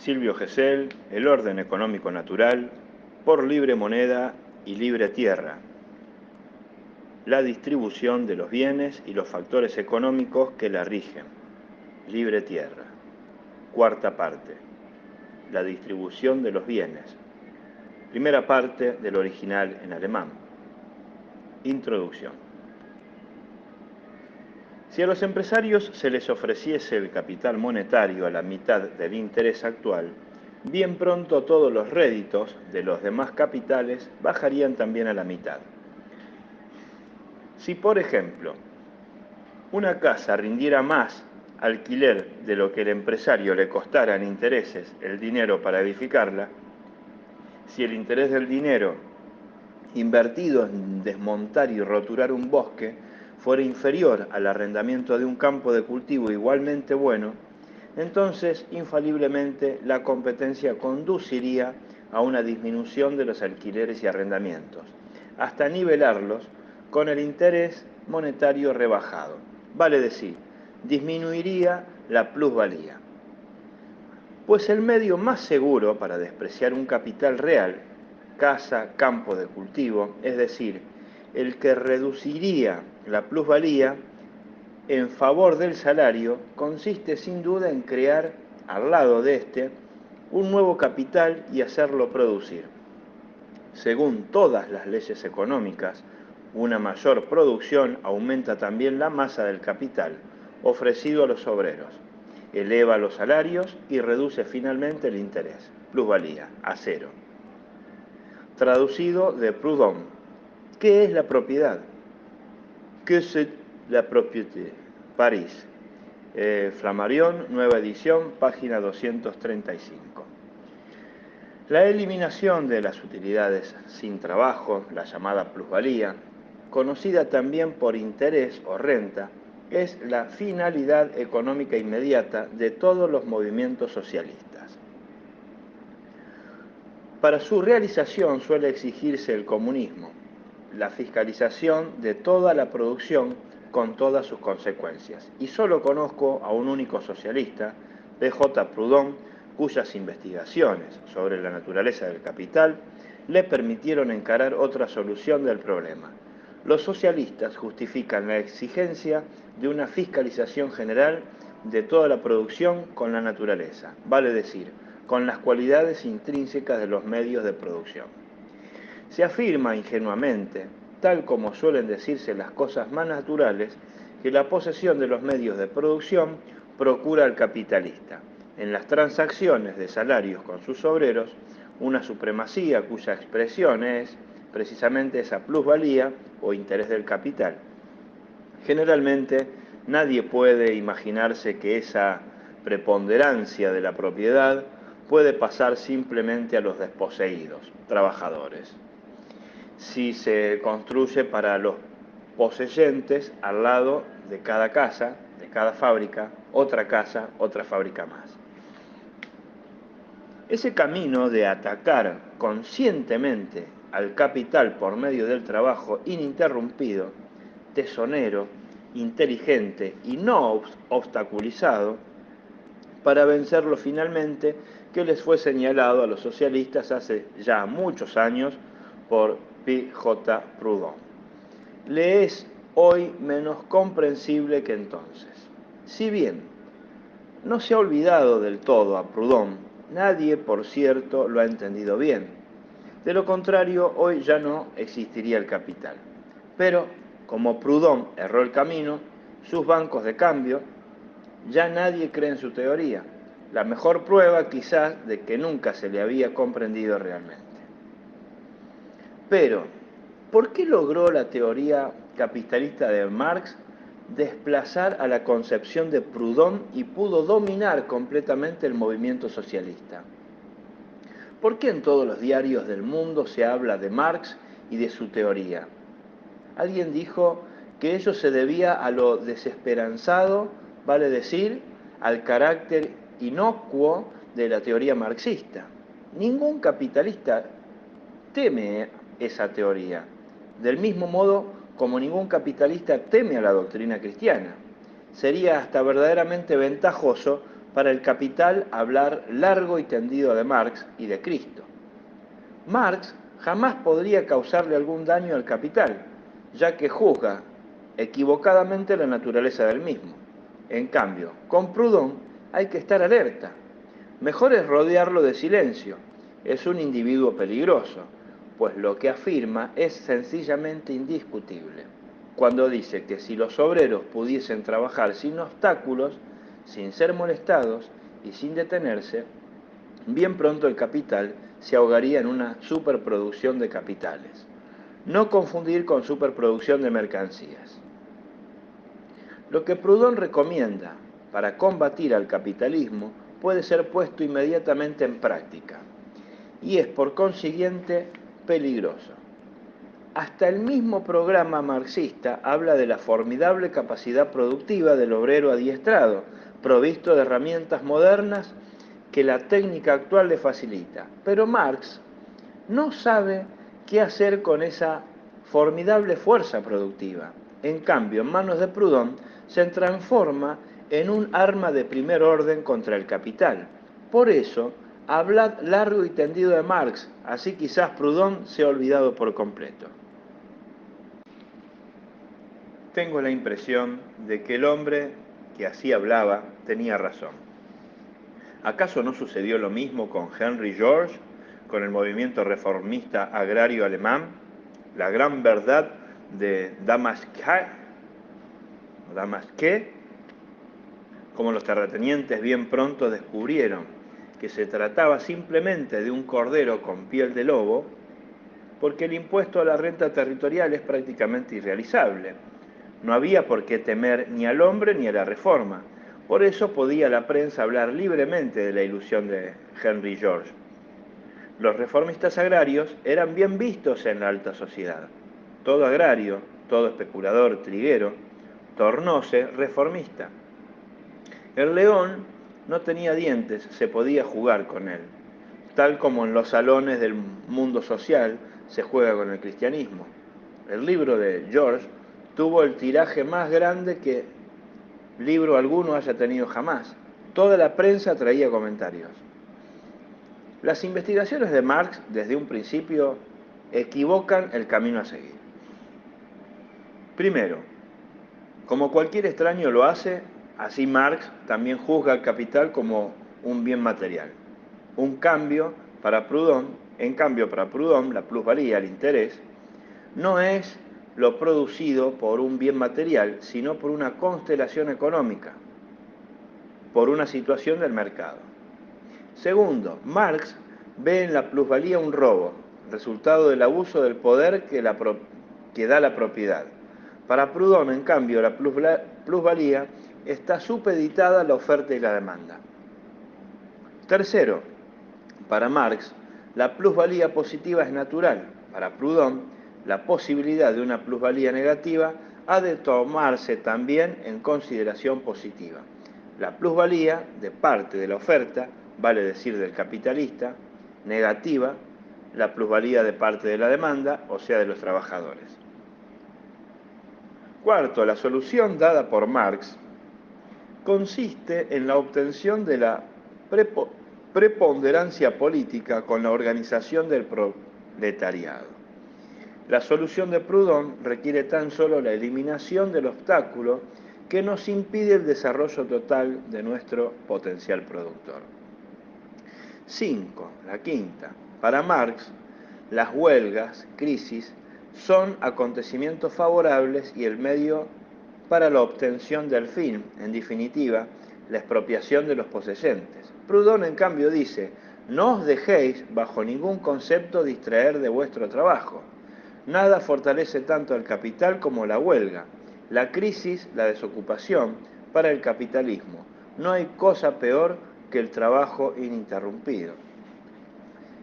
Silvio Gesell, El orden económico natural, por libre moneda y libre tierra. La distribución de los bienes y los factores económicos que la rigen. Libre tierra. Cuarta parte. La distribución de los bienes. Primera parte del original en alemán. Introducción. Si a los empresarios se les ofreciese el capital monetario a la mitad del interés actual, bien pronto todos los réditos de los demás capitales bajarían también a la mitad. Si, por ejemplo, una casa rindiera más alquiler de lo que el empresario le costara en intereses el dinero para edificarla, si el interés del dinero invertido en desmontar y roturar un bosque fuera inferior al arrendamiento de un campo de cultivo igualmente bueno, entonces infaliblemente la competencia conduciría a una disminución de los alquileres y arrendamientos, hasta nivelarlos con el interés monetario rebajado. Vale decir, disminuiría la plusvalía. Pues el medio más seguro para despreciar un capital real, casa, campo de cultivo, es decir, el que reduciría la plusvalía en favor del salario, consiste sin duda en crear, al lado de este, un nuevo capital y hacerlo producir. Según todas las leyes económicas, una mayor producción aumenta también la masa del capital ofrecido a los obreros, eleva los salarios y reduce finalmente el interés, plusvalía, a cero. Traducido de Proudhon, ¿qué es la propiedad? ¿Qué es la propriété? París. Flammarion, nueva edición, página 235. La eliminación de las utilidades sin trabajo, la llamada plusvalía, conocida también por interés o renta, es la finalidad económica inmediata de todos los movimientos socialistas. Para su realización suele exigirse el comunismo, la fiscalización de toda la producción con todas sus consecuencias. Y solo conozco a un único socialista, P.J. Proudhon, cuyas investigaciones sobre la naturaleza del capital le permitieron encarar otra solución del problema. Los socialistas justifican la exigencia de una fiscalización general de toda la producción con la naturaleza, vale decir, con las cualidades intrínsecas de los medios de producción. Se afirma ingenuamente, tal como suelen decirse las cosas más naturales, que la posesión de los medios de producción procura al capitalista, en las transacciones de salarios con sus obreros, una supremacía cuya expresión es precisamente esa plusvalía o interés del capital. Generalmente, nadie puede imaginarse que esa preponderancia de la propiedad puede pasar simplemente a los desposeídos, trabajadores. Si se construye para los poseyentes al lado de cada casa, de cada fábrica, otra casa, otra fábrica más. Ese camino de atacar conscientemente al capital por medio del trabajo ininterrumpido, tesonero, inteligente y no obstaculizado, para vencerlo finalmente, que les fue señalado a los socialistas hace ya muchos años por P.J. Proudhon. Le es hoy menos comprensible que entonces. Si bien no se ha olvidado del todo a Proudhon, nadie, por cierto, lo ha entendido bien. De lo contrario, hoy ya no existiría el capital. Pero, como Proudhon erró el camino, sus bancos de cambio, ya nadie cree en su teoría. La mejor prueba, quizás, de que nunca se le había comprendido realmente. Pero, ¿por qué logró la teoría capitalista de Marx desplazar a la concepción de Proudhon y pudo dominar completamente el movimiento socialista? ¿Por qué en todos los diarios del mundo se habla de Marx y de su teoría? Alguien dijo que ello se debía a lo desesperanzado, vale decir, al carácter inocuo de la teoría marxista. Ningún capitalista teme esa teoría, del mismo modo como ningún capitalista teme a la doctrina cristiana. Sería hasta verdaderamente ventajoso para el Capital hablar largo y tendido de Marx y de Cristo. Marx jamás podría causarle algún daño al Capital, ya que juzga equivocadamente la naturaleza del mismo. En cambio, con Proudhon hay que estar alerta. Mejor es rodearlo de silencio. Es un individuo peligroso, pues lo que afirma es sencillamente indiscutible. Cuando dice que si los obreros pudiesen trabajar sin obstáculos, sin ser molestados y sin detenerse, bien pronto el capital se ahogaría en una superproducción de capitales. No confundir con superproducción de mercancías. Lo que Proudhon recomienda para combatir al capitalismo puede ser puesto inmediatamente en práctica y es por consiguiente peligroso. Hasta el mismo programa marxista habla de la formidable capacidad productiva del obrero adiestrado, provisto de herramientas modernas que la técnica actual le facilita. Pero Marx no sabe qué hacer con esa formidable fuerza productiva. En cambio, en manos de Proudhon se transforma en un arma de primer orden contra el capital. Por eso, hablad largo y tendido de Marx, así quizás Proudhon sea olvidado por completo. Tengo la impresión de que el hombre que así hablaba tenía razón. ¿Acaso no sucedió lo mismo con Henry George, con el movimiento reformista agrario alemán? La gran verdad de Damasqué, como los terratenientes bien pronto descubrieron que se trataba simplemente de un cordero con piel de lobo, porque el impuesto a la renta territorial es prácticamente irrealizable. No había por qué temer ni al hombre ni a la reforma. Por eso podía la prensa hablar libremente de la ilusión de Henry George. Los reformistas agrarios eran bien vistos en la alta sociedad. Todo agrario, todo especulador triguero, tornóse reformista. El león no tenía dientes, se podía jugar con él, tal como en los salones del mundo social se juega con el cristianismo. El libro de George tuvo el tiraje más grande que libro alguno haya tenido jamás. Toda la prensa traía comentarios. Las investigaciones de Marx, desde un principio, equivocan el camino a seguir. Primero, como cualquier extraño lo hace, así Marx también juzga al capital como un bien material. En cambio, para Proudhon, la plusvalía, el interés, no es lo producido por un bien material, sino por una constelación económica, por una situación del mercado. Segundo, Marx ve en la plusvalía un robo, resultado del abuso del poder que da la propiedad. Para Proudhon, en cambio, la plusvalía está supeditada a la oferta y la demanda. Tercero, para Marx, la plusvalía positiva es natural. Para Proudhon, la posibilidad de una plusvalía negativa ha de tomarse también en consideración positiva. La plusvalía de parte de la oferta, vale decir del capitalista, negativa, la plusvalía de parte de la demanda, o sea de los trabajadores. Cuarto, la solución dada por Marx consiste en la obtención de la preponderancia política con la organización del proletariado. La solución de Proudhon requiere tan solo la eliminación del obstáculo que nos impide el desarrollo total de nuestro potencial productor. 5. La quinta. Para Marx, las huelgas, crisis, son acontecimientos favorables y el medio para la obtención del fin, en definitiva, la expropiación de los poseyentes. Proudhon, en cambio, dice: no os dejéis, bajo ningún concepto, distraer de vuestro trabajo. Nada fortalece tanto al capital como la huelga, la crisis, la desocupación. Para el capitalismo no hay cosa peor que el trabajo ininterrumpido.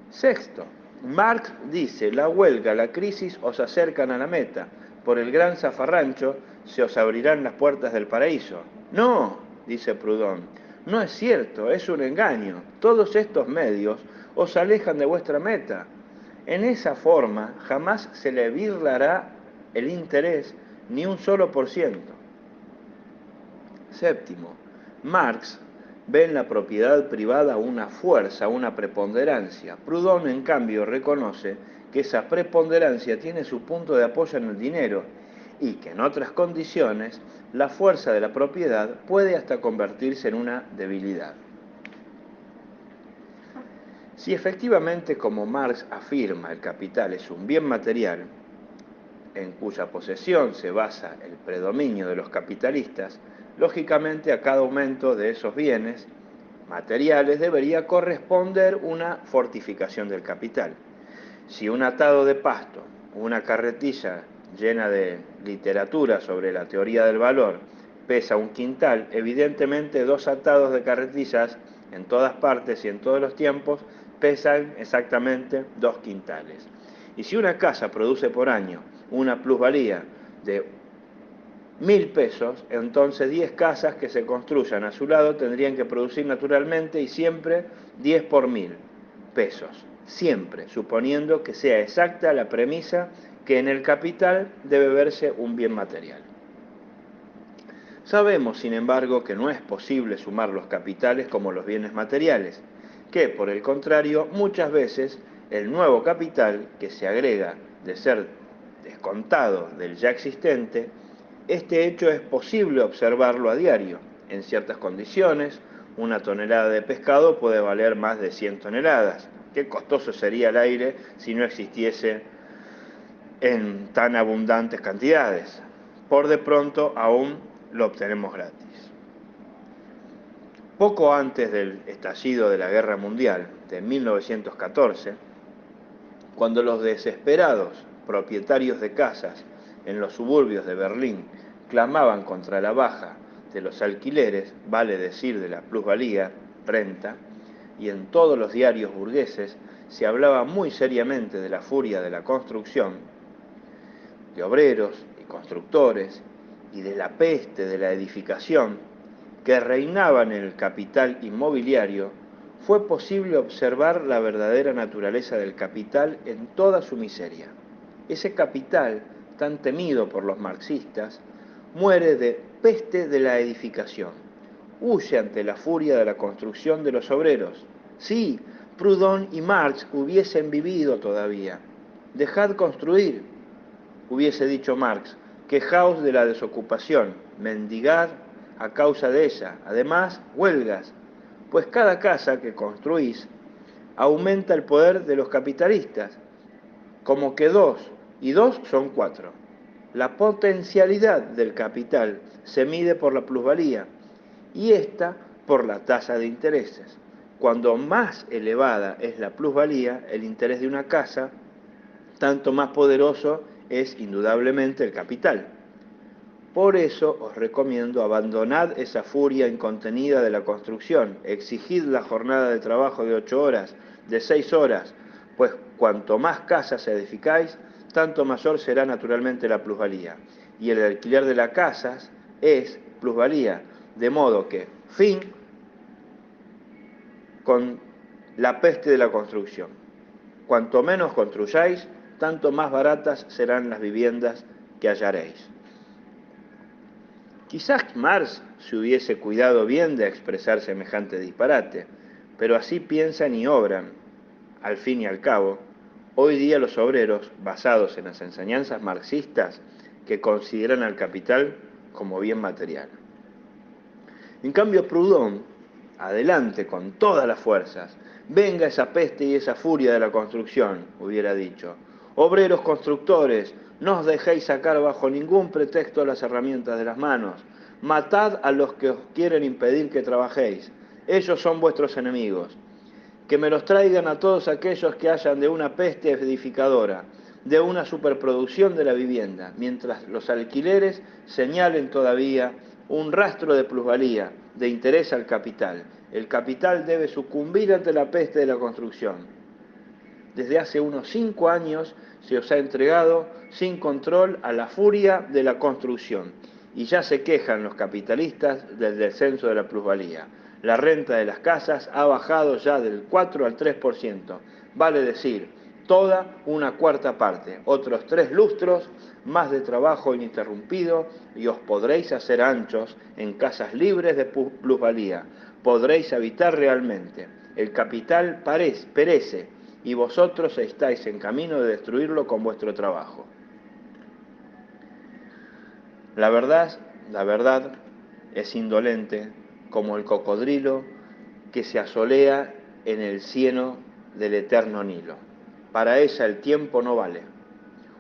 Sexto, Marx dice: la huelga, la crisis os acercan a la meta, por el gran zafarrancho se os abrirán las puertas del paraíso. No, dice Proudhon, no es cierto, es un engaño. Todos estos medios os alejan de vuestra meta. En esa forma jamás se le birlará el interés ni un solo %. Séptimo, Marx ve en la propiedad privada una fuerza, una preponderancia. Proudhon, en cambio, reconoce que esa preponderancia tiene su punto de apoyo en el dinero y que en otras condiciones la fuerza de la propiedad puede hasta convertirse en una debilidad. Si efectivamente, como Marx afirma, el capital es un bien material, en cuya posesión se basa el predominio de los capitalistas, lógicamente a cada aumento de esos bienes materiales debería corresponder una fortificación del capital. Si un atado de pasto, una carretilla llena de literatura sobre la teoría del valor, pesa un quintal, evidentemente 2 atados de carretillas en todas partes y en todos los tiempos pesan exactamente 2 quintales. Y si una casa produce por año una plusvalía de 1.000 pesos, entonces 10 casas que se construyan a su lado tendrían que producir naturalmente y siempre 10 por 1.000 pesos. Siempre, suponiendo que sea exacta la premisa que en el capital debe verse un bien material. Sabemos, sin embargo, que no es posible sumar los capitales como los bienes materiales, que, por el contrario, muchas veces el nuevo capital que se agrega de ser descontado del ya existente, este hecho es posible observarlo a diario. En ciertas condiciones, una tonelada de pescado puede valer más de 100 toneladas. Qué costoso sería el aire si no existiese en tan abundantes cantidades. Por de pronto, aún lo obtenemos gratis. Poco antes del estallido de la Guerra Mundial de 1914, cuando los desesperados propietarios de casas en los suburbios de Berlín clamaban contra la baja de los alquileres, vale decir de la plusvalía, renta, y en todos los diarios burgueses se hablaba muy seriamente de la furia de la construcción, de obreros y constructores, y de la peste de la edificación que reinaba en el capital inmobiliario, fue posible observar la verdadera naturaleza del capital en toda su miseria. Ese capital, tan temido por los marxistas, muere de peste de la edificación. Huye ante la furia de la construcción de los obreros. Sí, Proudhon y Marx hubiesen vivido todavía. Dejad construir, hubiese dicho Marx, quejaos de la desocupación, mendigad a causa de ella. Además, huelgas, pues cada casa que construís aumenta el poder de los capitalistas, como que 2 y 2 son 4. La potencialidad del capital se mide por la plusvalía y esta por la tasa de intereses. Cuando más elevada es la plusvalía, el interés de una casa, tanto más poderoso es indudablemente el capital. Por eso os recomiendo abandonad esa furia incontenida de la construcción, exigid la jornada de trabajo de 8 horas, de 6 horas, pues cuanto más casas edificáis, tanto mayor será naturalmente la plusvalía. Y el alquiler de las casas es plusvalía, de modo que, fin con la peste de la construcción. Cuanto menos construyáis, tanto más baratas serán las viviendas que hallaréis. Quizás Marx se hubiese cuidado bien de expresar semejante disparate, pero así piensan y obran. Al fin y al cabo, hoy día los obreros, basados en las enseñanzas marxistas, que consideran al capital como bien material. En cambio, Proudhon, adelante con todas las fuerzas, venga esa peste y esa furia de la construcción, hubiera dicho. Obreros constructores, no os dejéis sacar bajo ningún pretexto las herramientas de las manos. Matad a los que os quieren impedir que trabajéis. Ellos son vuestros enemigos. Que me los traigan a todos aquellos que hayan de una peste edificadora, de una superproducción de la vivienda, mientras los alquileres señalen todavía un rastro de plusvalía, de interés al capital. El capital debe sucumbir ante la peste de la construcción. Desde hace unos 5 años se os ha entregado sin control a la furia de la construcción y ya se quejan los capitalistas del descenso de la plusvalía. La renta de las casas ha bajado ya del 4 al 3%, vale decir, toda una cuarta parte, otros 3 lustros más de trabajo ininterrumpido y os podréis hacer anchos en casas libres de plusvalía, podréis habitar realmente. El capital perece, y vosotros estáis en camino de destruirlo con vuestro trabajo. La verdad es indolente como el cocodrilo que se asolea en el cieno del eterno Nilo. Para ella el tiempo no vale.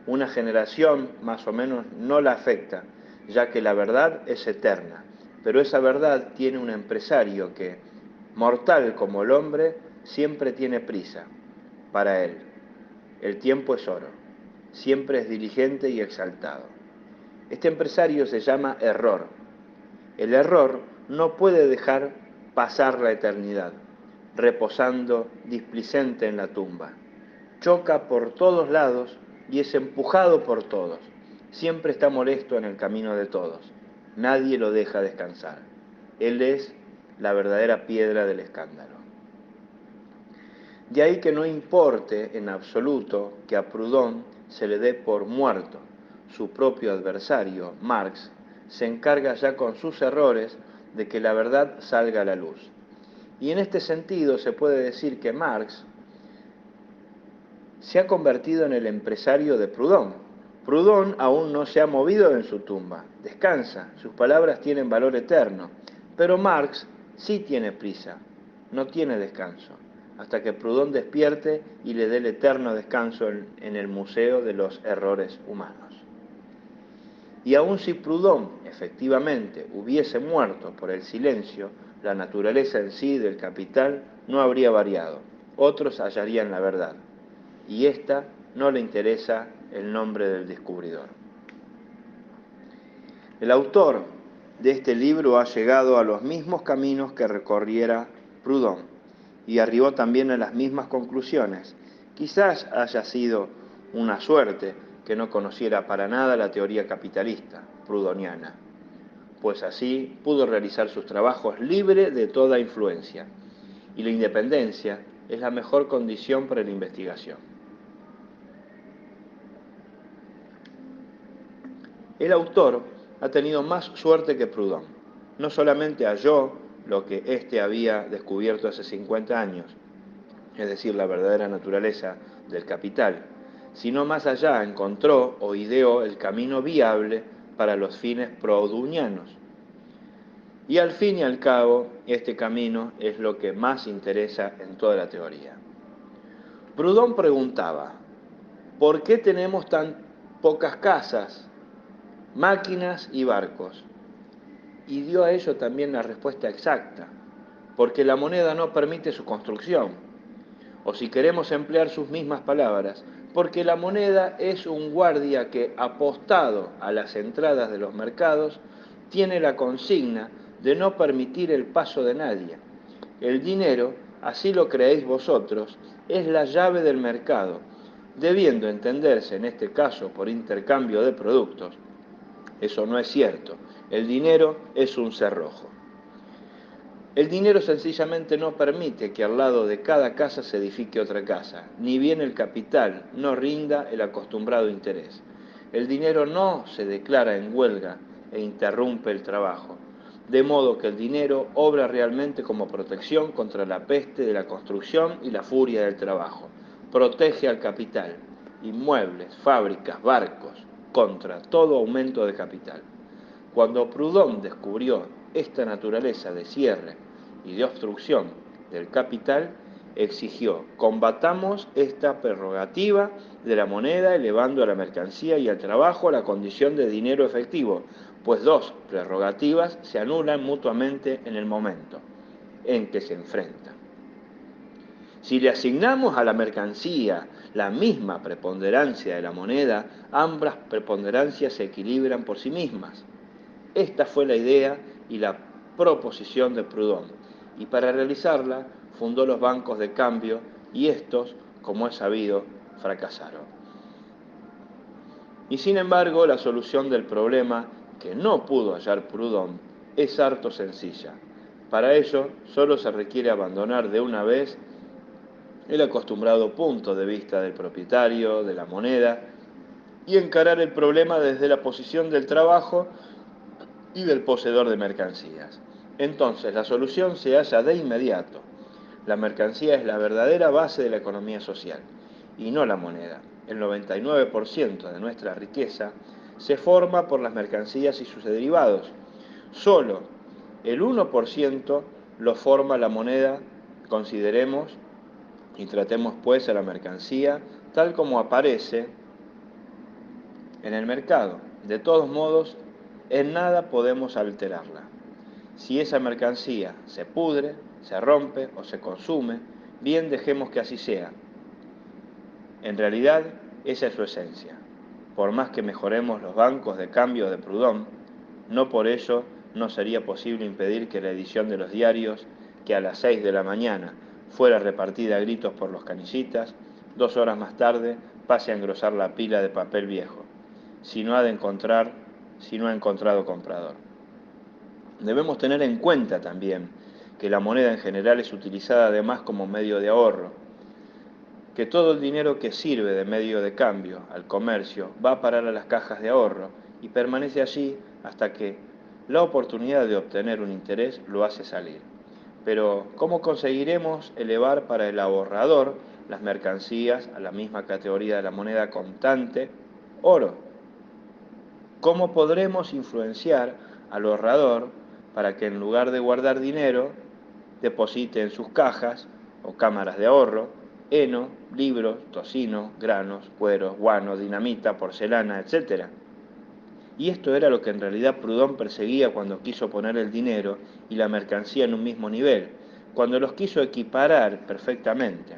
Una generación más o menos no la afecta, ya que la verdad es eterna. Pero esa verdad tiene un empresario que, mortal como el hombre, siempre tiene prisa. Para él, el tiempo es oro, siempre es diligente y exaltado. Este empresario se llama error. El error no puede dejar pasar la eternidad, reposando displicente en la tumba. Choca por todos lados y es empujado por todos. Siempre está molesto en el camino de todos. Nadie lo deja descansar. Él es la verdadera piedra del escándalo. De ahí que no importe en absoluto que a Proudhon se le dé por muerto. Su propio adversario, Marx, se encarga ya con sus errores de que la verdad salga a la luz. Y en este sentido se puede decir que Marx se ha convertido en el empresario de Proudhon. Proudhon aún no se ha movido en su tumba, descansa, sus palabras tienen valor eterno, pero Marx sí tiene prisa, no tiene descanso, hasta que Proudhon despierte y le dé el eterno descanso en el Museo de los Errores Humanos. Y aun si Proudhon efectivamente hubiese muerto por el silencio, la naturaleza en sí del capital no habría variado, otros hallarían la verdad, y ésta no le interesa el nombre del descubridor. El autor de este libro ha llegado a los mismos caminos que recorriera Proudhon y arribó también a las mismas conclusiones. Quizás haya sido una suerte que no conociera para nada la teoría capitalista proudhoniana, pues así pudo realizar sus trabajos libre de toda influencia, y la independencia es la mejor condición para la investigación. El autor ha tenido más suerte que Proudhon. No solamente halló lo que éste había descubierto hace 50 años, es decir, la verdadera naturaleza del capital, sino más allá encontró o ideó el camino viable para los fines proudhonianos. Y al fin y al cabo, este camino es lo que más interesa en toda la teoría. Proudhon preguntaba, ¿por qué tenemos tan pocas casas, máquinas y barcos? Y dio a ello también la respuesta exacta, porque la moneda no permite su construcción. O si queremos emplear sus mismas palabras, porque la moneda es un guardia que, apostado a las entradas de los mercados, tiene la consigna de no permitir el paso de nadie. El dinero, así lo creéis vosotros, es la llave del mercado, debiendo entenderse en este caso por intercambio de productos. Eso no es cierto. El dinero es un cerrojo. El dinero sencillamente no permite que al lado de cada casa se edifique otra casa, ni bien el capital no rinda el acostumbrado interés. El dinero no se declara en huelga e interrumpe el trabajo, de modo que el dinero obra realmente como protección contra la peste de la construcción y la furia del trabajo. Protege al capital, inmuebles, fábricas, barcos, contra todo aumento de capital. Cuando Proudhon descubrió esta naturaleza de cierre y de obstrucción del capital, exigió: combatamos esta prerrogativa de la moneda elevando a la mercancía y al trabajo a la condición de dinero efectivo, pues dos prerrogativas se anulan mutuamente en el momento en que se enfrentan. Si le asignamos a la mercancía la misma preponderancia de la moneda, ambas preponderancias se equilibran por sí mismas. Esta fue la idea y la proposición de Proudhon, y para realizarla fundó los bancos de cambio, y estos, como es sabido, fracasaron. Y sin embargo, la solución del problema que no pudo hallar Proudhon es harto sencilla. Para ello, solo se requiere abandonar de una vez el acostumbrado punto de vista del propietario de la moneda y encarar el problema desde la posición del trabajo y del poseedor de mercancías. Entonces, la solución se halla de inmediato. La mercancía es la verdadera base de la economía social y no la moneda. El 99% de nuestra riqueza se forma por las mercancías y sus derivados. Solo el 1% lo forma la moneda. Consideremos y tratemos pues a la mercancía tal como aparece en el mercado. De todos modos, en nada podemos alterarla. Si esa mercancía se pudre, se rompe o se consume, bien, dejemos que así sea. En realidad, esa es su esencia. Por más que mejoremos los bancos de cambio de Proudhon, no por ello no sería posible impedir que la edición de los diarios, que a las 6 de la mañana fuera repartida a gritos por los canillitas, 2 horas más tarde pase a engrosar la pila de papel viejo, si no ha encontrado comprador. Debemos tener en cuenta también que la moneda en general es utilizada además como medio de ahorro, que todo el dinero que sirve de medio de cambio al comercio va a parar a las cajas de ahorro y permanece allí hasta que la oportunidad de obtener un interés lo hace salir. Pero, ¿cómo conseguiremos elevar para el ahorrador las mercancías a la misma categoría de la moneda contante, oro? ¿Cómo podremos influenciar al ahorrador para que en lugar de guardar dinero, deposite en sus cajas o cámaras de ahorro heno, libros, tocino, granos, cueros, guano, dinamita, porcelana, etc.? Y esto era lo que en realidad Proudhon perseguía cuando quiso poner el dinero y la mercancía en un mismo nivel, cuando los quiso equiparar perfectamente.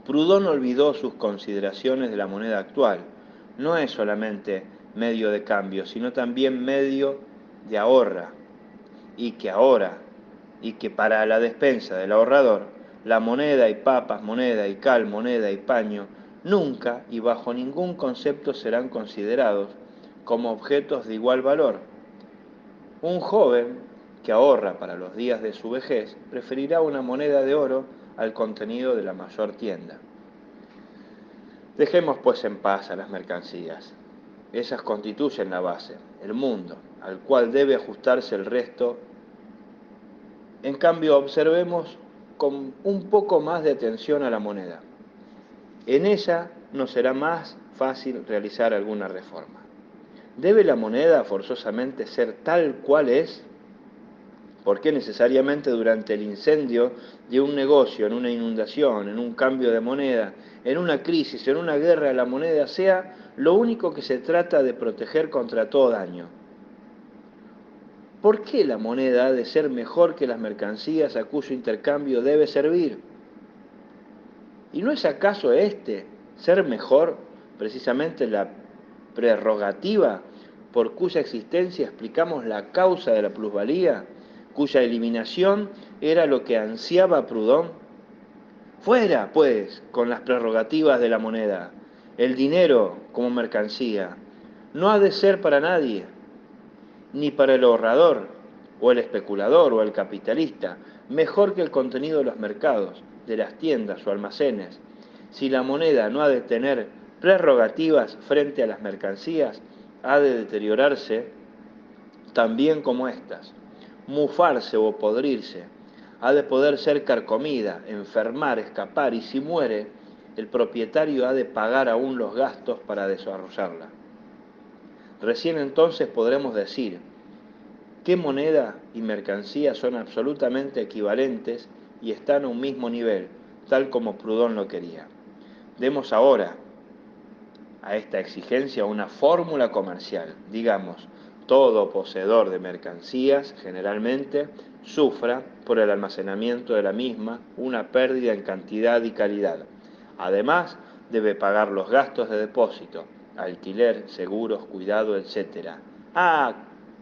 Proudhon olvidó sus consideraciones de la moneda actual. No es solamente medio de cambio, sino también medio de ahorra, y que para la despensa del ahorrador, la moneda y papas, moneda y cal, moneda y paño, nunca y bajo ningún concepto serán considerados como objetos de igual valor. Un joven que ahorra para los días de su vejez preferirá una moneda de oro al contenido de la mayor tienda. Dejemos pues en paz a las mercancías. Ellas constituyen la base, el mundo, al cual debe ajustarse el resto. En cambio, observemos con un poco más de atención a la moneda. En ella nos será más fácil realizar alguna reforma. ¿Debe la moneda forzosamente ser tal cual es? ¿Por qué necesariamente durante el incendio de un negocio, en una inundación, en un cambio de moneda, en una crisis, en una guerra, la moneda sea lo único que se trata de proteger contra todo daño? ¿Por qué la moneda ha de ser mejor que las mercancías a cuyo intercambio debe servir? ¿Y no es acaso ser mejor, precisamente la prerrogativa por cuya existencia explicamos la causa de la plusvalía, cuya eliminación era lo que ansiaba Proudhon? Fuera, pues, con las prerrogativas de la moneda. El dinero como mercancía no ha de ser para nadie, ni para el ahorrador, o el especulador, o el capitalista, mejor que el contenido de los mercados, de las tiendas o almacenes. Si la moneda no ha de tener prerrogativas frente a las mercancías, ha de deteriorarse también como éstas, mufarse o podrirse, ha de poder ser carcomida, enfermar, escapar, y si muere, el propietario ha de pagar aún los gastos para desarrollarla. Recién entonces podremos decir qué moneda y mercancía son absolutamente equivalentes y están a un mismo nivel, tal como Proudhon lo quería. Demos ahora a esta exigencia una fórmula comercial. Digamos, todo poseedor de mercancías generalmente sufra por el almacenamiento de la misma una pérdida en cantidad y calidad. Además, debe pagar los gastos de depósito, alquiler, seguros, cuidado, etc.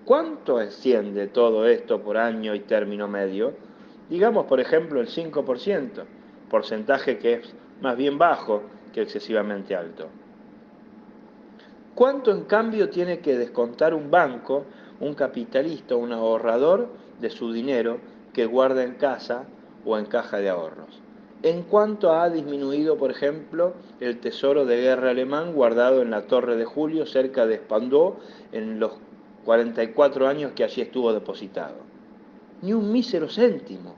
¿Cuánto asciende todo esto por año y término medio? Digamos, por ejemplo, el 5%, porcentaje que es más bien bajo que excesivamente alto. ¿Cuánto en cambio tiene que descontar un banco, un capitalista, un ahorrador de su dinero que guarda en casa o en caja de ahorros? ¿En cuánto ha disminuido, por ejemplo, el tesoro de guerra alemán guardado en la Torre de Julio cerca de Spandau en los 44 años que allí estuvo depositado? ni un mísero céntimo.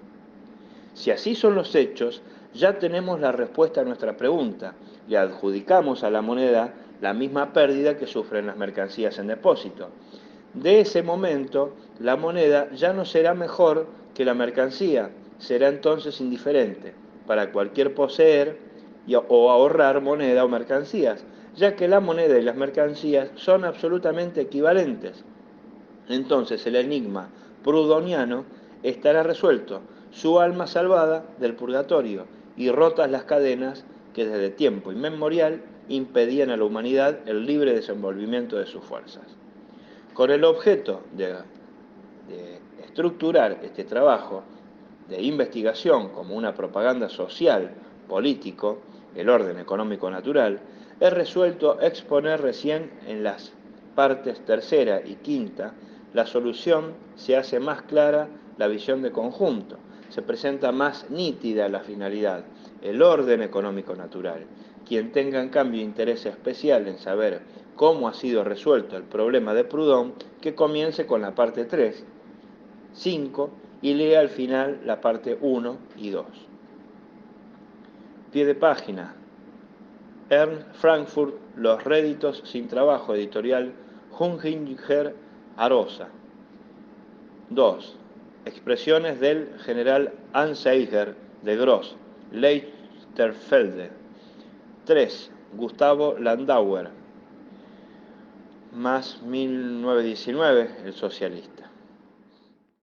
Si así son los hechos, ya tenemos la respuesta a nuestra pregunta. Le adjudicamos a la moneda la misma pérdida que sufren las mercancías en depósito. De ese momento, la moneda ya no será mejor que la mercancía, será entonces indiferente para cualquier poseer o ahorrar moneda o mercancías, ya que la moneda y las mercancías son absolutamente equivalentes. Entonces el enigma prudoniano estará resuelto, su alma salvada del purgatorio y rotas las cadenas que desde tiempo inmemorial impedían a la humanidad el libre desenvolvimiento de sus fuerzas. Con el objeto de estructurar este trabajo de investigación como una propaganda social, político, el orden económico natural, he resuelto exponer recién en las partes tercera y quinta la solución, se hace más clara la visión de conjunto, se presenta más nítida la finalidad, el orden económico natural. Quien tenga en cambio interés especial en saber cómo ha sido resuelto el problema de Proudhon, que comience con la parte 3, 5 y lea al final la parte 1 y 2. Pie de página. Ernst Frankfurt, Los réditos sin trabajo, editorial Junginger Arosa. 2. Expresiones del general Anzeiger de Gross, Leichterfelde. 3. Gustavo Landauer, más 1919, el socialista.